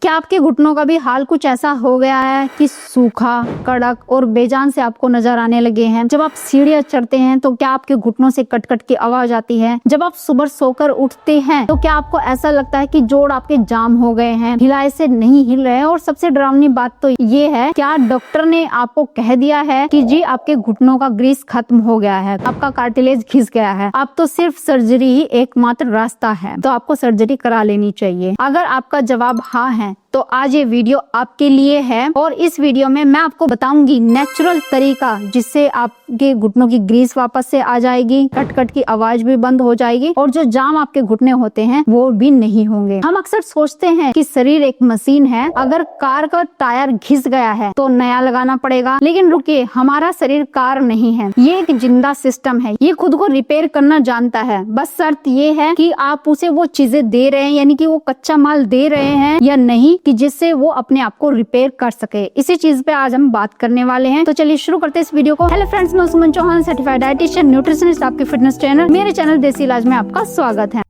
क्या आपके घुटनों का भी हाल कुछ ऐसा हो गया है कि सूखा, कड़क और बेजान से आपको नजर आने लगे हैं? जब आप सीढ़ियां चढ़ते हैं तो क्या आपके घुटनों से कट कट की आवाज आती है? जब आप सुबह सोकर उठते हैं तो क्या आपको ऐसा लगता है कि जोड़ आपके जाम हो गए हैं, हिलाए से नहीं हिल रहे हैं? और सबसे डरावनी बात तो ये है, क्या डॉक्टर ने आपको कह दिया है कि जी आपके घुटनों का ग्रीस खत्म हो गया है, आपका कार्टिलेज घिस गया है, अब तो सिर्फ सर्जरी ही एकमात्र रास्ता है, तो आपको सर्जरी करा लेनी चाहिए? अगर आपका जवाब हाँ है तो आज ये वीडियो आपके लिए है। और इस वीडियो में मैं आपको बताऊंगी नेचुरल तरीका जिससे आपके घुटनों की ग्रीस वापस से आ जाएगी, कट कट की आवाज भी बंद हो जाएगी और जो जाम आपके घुटने होते हैं वो भी नहीं होंगे। हम अक्सर सोचते हैं कि शरीर एक मशीन है, अगर कार का टायर घिस गया है तो नया लगाना पड़ेगा, लेकिन रुकिए, हमारा शरीर कार नहीं है, ये एक जिंदा सिस्टम है, ये खुद को रिपेयर करना जानता है। बस शर्त ये है कि आप उसे वो चीजें दे रहे हैं, यानी कि वो कच्चा माल दे रहे हैं या नहीं, कि जिससे वो अपने आप को रिपेयर कर सके। इसी चीज पे आज हम बात करने वाले हैं, तो चलिए शुरू करते हैं इस वीडियो को। हेलो फ्रेंड्स, मैं सुमन चौहान, सर्टिफाइड डाइटिशियन, न्यूट्रिशनिस्ट, आपके फिटनेस ट्रेनर। मेरे चैनल देसी इलाज में आपका स्वागत है।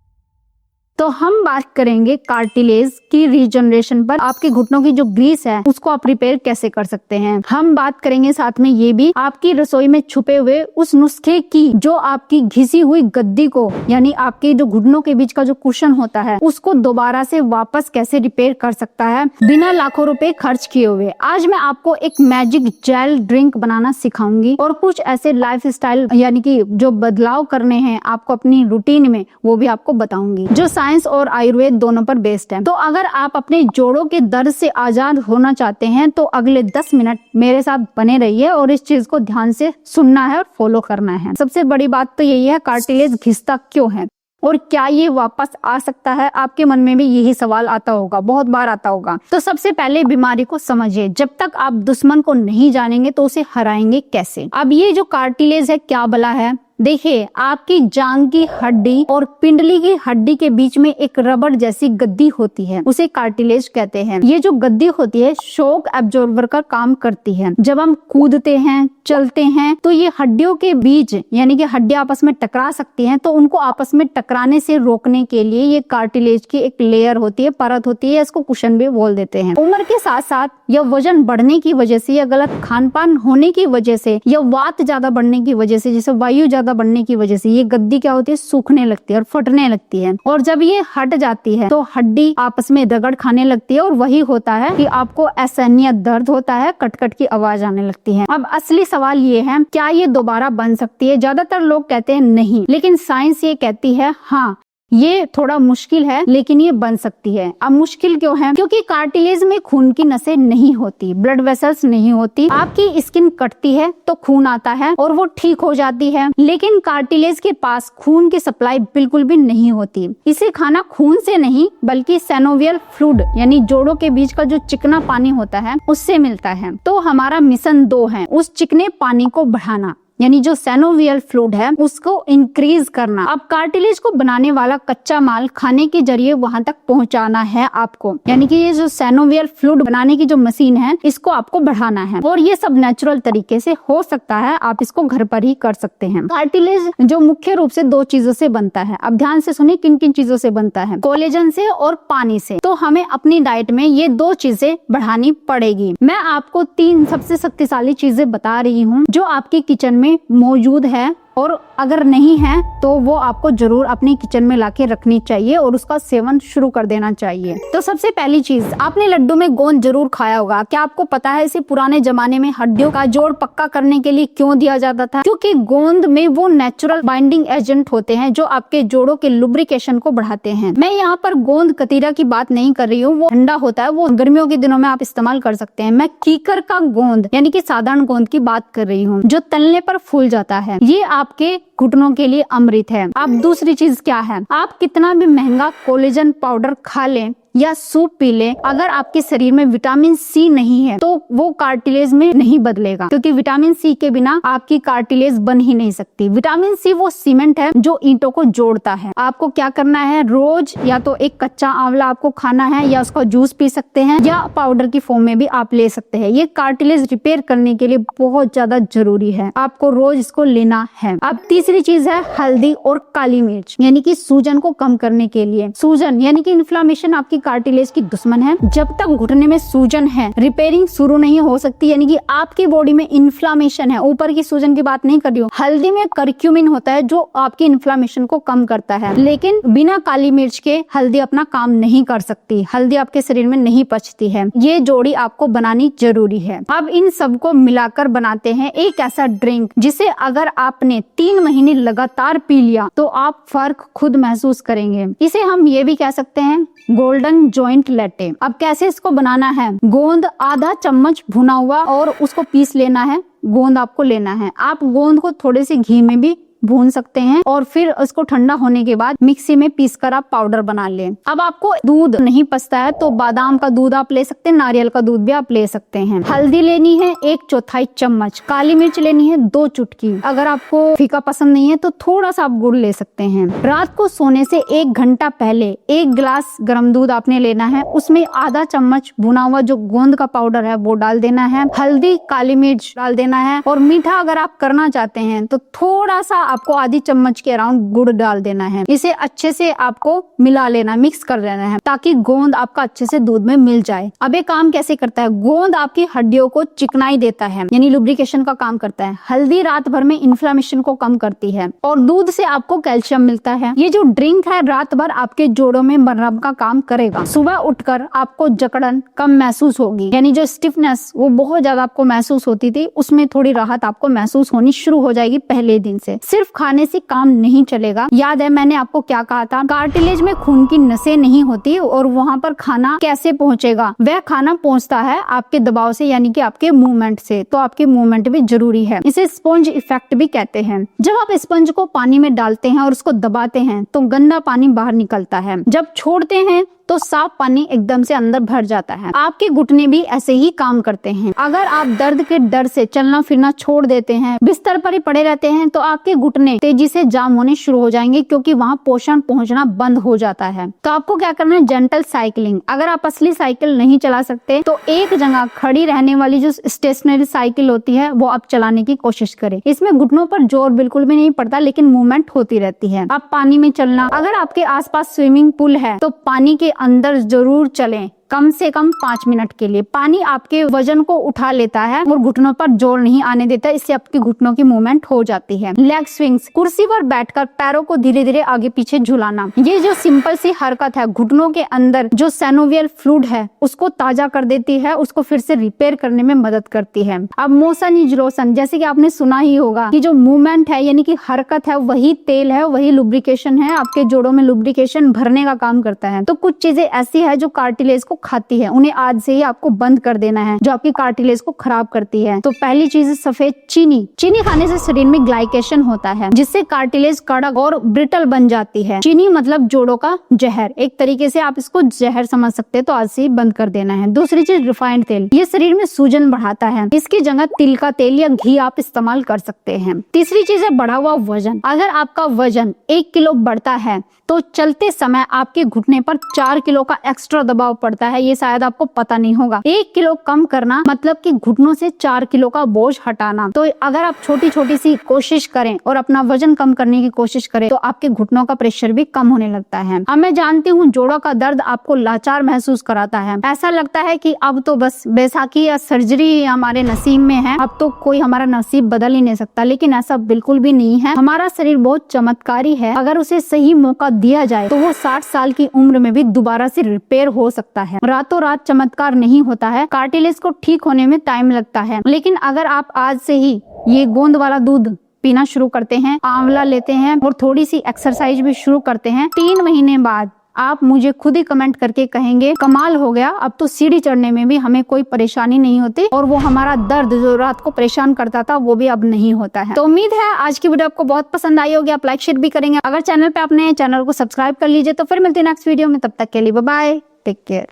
तो हम बात करेंगे कार्टिलेज की रीजनरेशन पर, आपके घुटनों की जो ग्रीस है उसको आप रिपेयर कैसे कर सकते हैं। हम बात करेंगे साथ में ये भी आपकी रसोई में छुपे हुए उस नुस्खे की जो आपकी घिसी हुई गद्दी को, यानी आपके जो घुटनों के बीच का जो कुशन होता है उसको दोबारा से वापस कैसे रिपेयर कर सकता है बिना लाखों रुपए खर्च किए हुए। आज मैं आपको एक मैजिक जेल ड्रिंक बनाना सिखाऊंगी और कुछ ऐसे लाइफ स्टाइल यानी कि जो बदलाव करने हैं आपको अपनी रूटीन में, वो भी आपको बताऊंगी, जो साइंस और आयुर्वेद दोनों पर बेस्ड है। तो अगर आप अपने जोड़ों के दर्द से आजाद होना चाहते हैं तो अगले 10 मिनट मेरे साथ बने रहिए और इस चीज को ध्यान से सुनना है और फॉलो करना है। सबसे बड़ी बात तो यही है, कार्टिलेज घिसता क्यों है और क्या ये वापस आ सकता है? आपके मन में भी यही सवाल आता होगा, बहुत बार आता होगा। तो सबसे पहले बीमारी को समझिए। जब तक आप दुश्मन को नहीं जानेंगे तो उसे हराएंगे कैसे? अब ये जो कार्टिलेज है क्या भला है? देखिए, आपकी जांग की हड्डी और पिंडली की हड्डी के बीच में एक रबड़ जैसी गद्दी होती है, उसे कार्टिलेज कहते हैं। ये जो गद्दी होती है शॉक एब्जॉर्बर का काम करती है। जब हम कूदते हैं, चलते हैं, तो ये हड्डियों के बीच यानी कि हड्डियां आपस में टकरा सकती हैं, तो उनको आपस में टकराने से रोकने के लिए ये कार्टिलेज की एक लेयर होती है, परत होती है, इसको कुशन भी बोल देते हैं। उम्र के साथ साथ या वजन बढ़ने की वजह से या गलत खान पान होने की वजह से या वात ज्यादा बढ़ने की वजह से, जैसे वायु ज्यादा बढ़ने की वजह से ये गद्दी क्या होती है, सूखने लगती है और फटने लगती है। और जब ये हट जाती है तो हड्डी आपस में रगड़ खाने लगती है और वही होता है कि आपको असहनीय दर्द होता है, कटकट की आवाज आने लगती है। अब असली सवाल ये है, क्या ये दोबारा बन सकती है? ज्यादातर लोग कहते हैं नहीं, लेकिन साइंस ये कहती है हाँ, ये थोड़ा मुश्किल है लेकिन ये बन सकती है। अब मुश्किल क्यों है? क्योंकि कार्टिलेज में खून की नसें नहीं होती, ब्लड वेसल्स नहीं होती। आपकी स्किन कटती है तो खून आता है और वो ठीक हो जाती है, लेकिन कार्टिलेज के पास खून की सप्लाई बिल्कुल भी नहीं होती। इसे खाना खून से नहीं बल्कि सेनोवियल फ्लूइड यानी जोड़ों के बीच का जो चिकना पानी होता है उससे मिलता है। तो हमारा मिशन 2 है, उस चिकने पानी को बढ़ाना, यानी जो सेनोवियल फ्लूइड है उसको इंक्रीज करना। अब कार्टिलेज को बनाने वाला कच्चा माल खाने के जरिए वहां तक पहुंचाना है आपको, यानी कि ये जो सेनोवियल फ्लूइड बनाने की जो मशीन है इसको आपको बढ़ाना है। और ये सब नेचुरल तरीके से हो सकता है, आप इसको घर पर ही कर सकते हैं। कार्टिलेज जो मुख्य रूप से 2 चीजों से बनता है। अब ध्यान से सुनिए किन किन चीजों से बनता है, कोलेजन से और पानी से। तो हमें अपनी डाइट में ये 2 चीजें बढ़ानी पड़ेगी। मैं आपको 3 सबसे शक्तिशाली चीजें बता रही हूँ जो आपके किचन में मौजूद है, और अगर नहीं है तो वो आपको जरूर अपने किचन में लाके रखनी चाहिए और उसका सेवन शुरू कर देना चाहिए। तो सबसे पहली चीज, आपने लड्डू में गोंद जरूर खाया होगा। क्या आपको पता है इसे पुराने जमाने में हड्डियों का जोड़ पक्का करने के लिए क्यों दिया जाता था? क्योंकि गोंद में वो नेचुरल बाइंडिंग एजेंट होते हैं जो आपके जोड़ों के लुब्रिकेशन को बढ़ाते हैं। मैं यहाँ पर गोंद कतीरा की बात नहीं कर रही हूँ, वो ठंडा होता है, वो गर्मियों के दिनों में आप इस्तेमाल कर सकते हैं। मैं कीकर का गोंद यानी कि साधारण गोंद की बात कर रही हूँ जो तलने पर फूल जाता है। ये आपके घुटनों के लिए अमृत है। अब दूसरी चीज क्या है, आप कितना भी महंगा कोलेजन पाउडर खा लें या सूप पी ले, अगर आपके शरीर में विटामिन सी नहीं है तो वो कार्टिलेज में नहीं बदलेगा, क्योंकि विटामिन सी के बिना आपकी कार्टिलेज बन ही नहीं सकती। विटामिन सी वो सीमेंट है जो ईंटों को जोड़ता है। आपको क्या करना है, रोज या तो एक कच्चा आंवला आपको खाना है या उसका जूस पी सकते हैं या पाउडर की फॉर्म में भी आप ले सकते हैं। ये कार्टिलेज रिपेयर करने के लिए बहुत ज्यादा जरूरी है, आपको रोज इसको लेना है। अब तीसरी तीसरी चीज है हल्दी और काली मिर्च, यानी कि सूजन को कम करने के लिए। सूजन यानी कि इन्फ्लामेशन आपकी कार्टिलेज की दुश्मन है। जब तक घुटने में सूजन है रिपेयरिंग शुरू नहीं हो सकती, यानी कि आपकी बॉडी में इन्फ्लामेशन है, ऊपर की सूजन की बात नहीं कर रही हूँ। हल्दी में करक्यूमिन होता है जो आपकी इन्फ्लामेशन को कम करता है, लेकिन बिना काली मिर्च के हल्दी अपना काम नहीं कर सकती। हल्दी आपके शरीर में नहीं पचती है। ये जोड़ी आपको बनानी जरूरी है। अब इन सबको मिलाकर बनाते हैं एक ऐसा ड्रिंक जिसे अगर आपने 3 महीने लगातार पी लिया तो आप फर्क खुद महसूस करेंगे। इसे हम ये भी कह सकते हैं गोल्डन जॉइंट लैटे। अब कैसे इसको बनाना है, गोंद आधा चम्मच भुना हुआ और उसको पीस लेना है। गोंद आपको लेना है, आप गोंद को थोड़े से घी में भी भून सकते हैं और फिर उसको ठंडा होने के बाद मिक्सी में पीसकर आप पाउडर बना लें। अब आपको दूध नहीं पचता है तो बादाम का दूध आप ले सकते हैं, नारियल का दूध भी आप ले सकते हैं। हल्दी लेनी है 1/4 चम्मच, काली मिर्च लेनी है 2 चुटकी। अगर आपको फीका पसंद नहीं है तो थोड़ा सा आप गुड़ ले सकते हैं। रात को सोने से 1 घंटा पहले 1 गिलास गर्म दूध आपने लेना है, उसमें आधा चम्मच भुना हुआ जो गोंद का पाउडर है वो डाल देना है, हल्दी काली मिर्च डाल देना है और मीठा अगर आप करना चाहते हैं तो थोड़ा सा आपको आधी चम्मच के अराउंड गुड़ डाल देना है। इसे अच्छे से आपको मिला लेना, मिक्स कर देना है ताकि गोंद आपका अच्छे से दूध में मिल जाए। अब ये काम कैसे करता है, गोंद आपकी हड्डियों को चिकनाई देता है, यानी लुब्रिकेशन का काम करता है। हल्दी रात भर में इन्फ्लामेशन को कम करती है और दूध से आपको कैल्शियम मिलता है। ये जो ड्रिंक है रात भर आपके जोड़ों में मरहम का काम करेगा। सुबह उठकर आपको जकड़न कम महसूस होगी, यानी जो स्टिफनेस वो बहुत ज्यादा आपको महसूस होती थी उसमें थोड़ी राहत आपको महसूस होनी शुरू हो जाएगी पहले दिन से। सिर्फ खाने से काम नहीं चलेगा। याद है मैंने आपको क्या कहा था, कार्टिलेज में खून की नसें नहीं होती और वहाँ पर खाना कैसे पहुँचेगा, वह खाना पहुँचता है आपके दबाव से, यानी कि आपके मूवमेंट से। तो आपके मूवमेंट भी जरूरी है। इसे स्पंज इफेक्ट भी कहते हैं। जब आप स्पंज को पानी में डालते हैं और उसको दबाते हैं तो गंदा पानी बाहर निकलता है, जब छोड़ते हैं तो साफ पानी एकदम से अंदर भर जाता है। आपके घुटने भी ऐसे ही काम करते हैं। अगर आप दर्द के डर से चलना फिरना छोड़ देते हैं, बिस्तर पर ही पड़े रहते हैं, तो आपके घुटने तेजी से जाम होने शुरू हो जाएंगे क्योंकि वहाँ पोषण पहुँचना बंद हो जाता है। तो आपको क्या करना है, जेंटल साइकिलिंग। अगर आप असली साइकिल नहीं चला सकते तो एक जगह खड़ी रहने वाली जो स्टेशनरी साइकिल होती है वो आप चलाने की कोशिश करें। इसमें घुटनों पर जोर बिल्कुल भी नहीं पड़ता लेकिन मूवमेंट होती रहती है। आप पानी में चलना, अगर आपके आसपास स्विमिंग पूल है तो पानी के अंदर जरूर चलें, कम से कम 5 मिनट के लिए। पानी आपके वजन को उठा लेता है और घुटनों पर जोर नहीं आने देता, इससे आपके घुटनों की मूवमेंट हो जाती है। लेग स्विंग्स, कुर्सी पर बैठकर पैरों को धीरे धीरे आगे पीछे झुलाना। ये जो सिंपल सी हरकत है घुटनों के अंदर जो सेनोवियल फ्लूइड है उसको ताजा कर देती है, उसको फिर से रिपेयर करने में मदद करती है। अब मोशन इज लोशन, जैसे कि आपने सुना ही होगा कि जो मूवमेंट है यानी कि हरकत है वही तेल है, वही लुब्रिकेशन है, आपके जोड़ों में लुब्रिकेशन भरने का काम करता है। तो कुछ चीजें ऐसी है जो कार्टिलेज को खाती है, उन्हें आज से ही आपको बंद कर देना है जो आपकी कार्टिलेज को खराब करती है। तो पहली चीज है सफेद चीनी। चीनी खाने से शरीर में ग्लाइकेशन होता है जिससे कार्टिलेज कड़क और ब्रिटल बन जाती है। चीनी मतलब जोड़ों का जहर, एक तरीके से आप इसको जहर समझ सकते हैं, तो आज से ही बंद कर देना है। दूसरी चीज रिफाइंड तेल, ये शरीर में सूजन बढ़ाता है, इसकी जगह तिल का तेल या घी आप इस्तेमाल कर सकते हैं। तीसरी चीज है बढ़ा हुआ वजन। अगर आपका वजन 1 किलो बढ़ता है तो चलते समय आपके घुटने पर 4 किलो का एक्स्ट्रा दबाव पड़ता है, ये शायद आपको पता नहीं होगा। 1 किलो कम करना मतलब कि घुटनों से 4 किलो का बोझ हटाना। तो अगर आप छोटी छोटी सी कोशिश करें और अपना वजन कम करने की कोशिश करें तो आपके घुटनों का प्रेशर भी कम होने लगता है। अब मैं जानती हूँ जोड़ों का दर्द आपको लाचार महसूस कराता है, ऐसा लगता है कि अब तो बस बैसाखी या सर्जरी हमारे नसीब में है, अब तो कोई हमारा नसीब बदल ही नहीं सकता, लेकिन ऐसा बिल्कुल भी नहीं है। हमारा शरीर बहुत चमत्कारी है, अगर उसे सही मौका दिया जाए तो वो 60 साल की उम्र में भी दोबारा से रिपेयर हो सकता है। रातों रात चमत्कार नहीं होता है, कार्टिलेज को ठीक होने में टाइम लगता है। लेकिन अगर आप आज से ही ये गोंद वाला दूध पीना शुरू करते हैं, आंवला लेते हैं और थोड़ी सी एक्सरसाइज भी शुरू करते हैं, 3 महीने बाद आप मुझे खुद ही कमेंट करके कहेंगे कमाल हो गया, अब तो सीढ़ी चढ़ने में भी हमें कोई परेशानी नहीं होती और वो हमारा दर्द जो रात को परेशान करता था वो भी अब नहीं होता है। तो उम्मीद है आज की वीडियो आपको बहुत पसंद आई होगी, आप लाइक शेयर भी करेंगे। अगर चैनल पे आपने चैनल को सब्सक्राइब कर लीजिए। तो फिर मिलते हैं नेक्स्ट वीडियो में, तब तक के लिए बाय बाय, टेक केयर।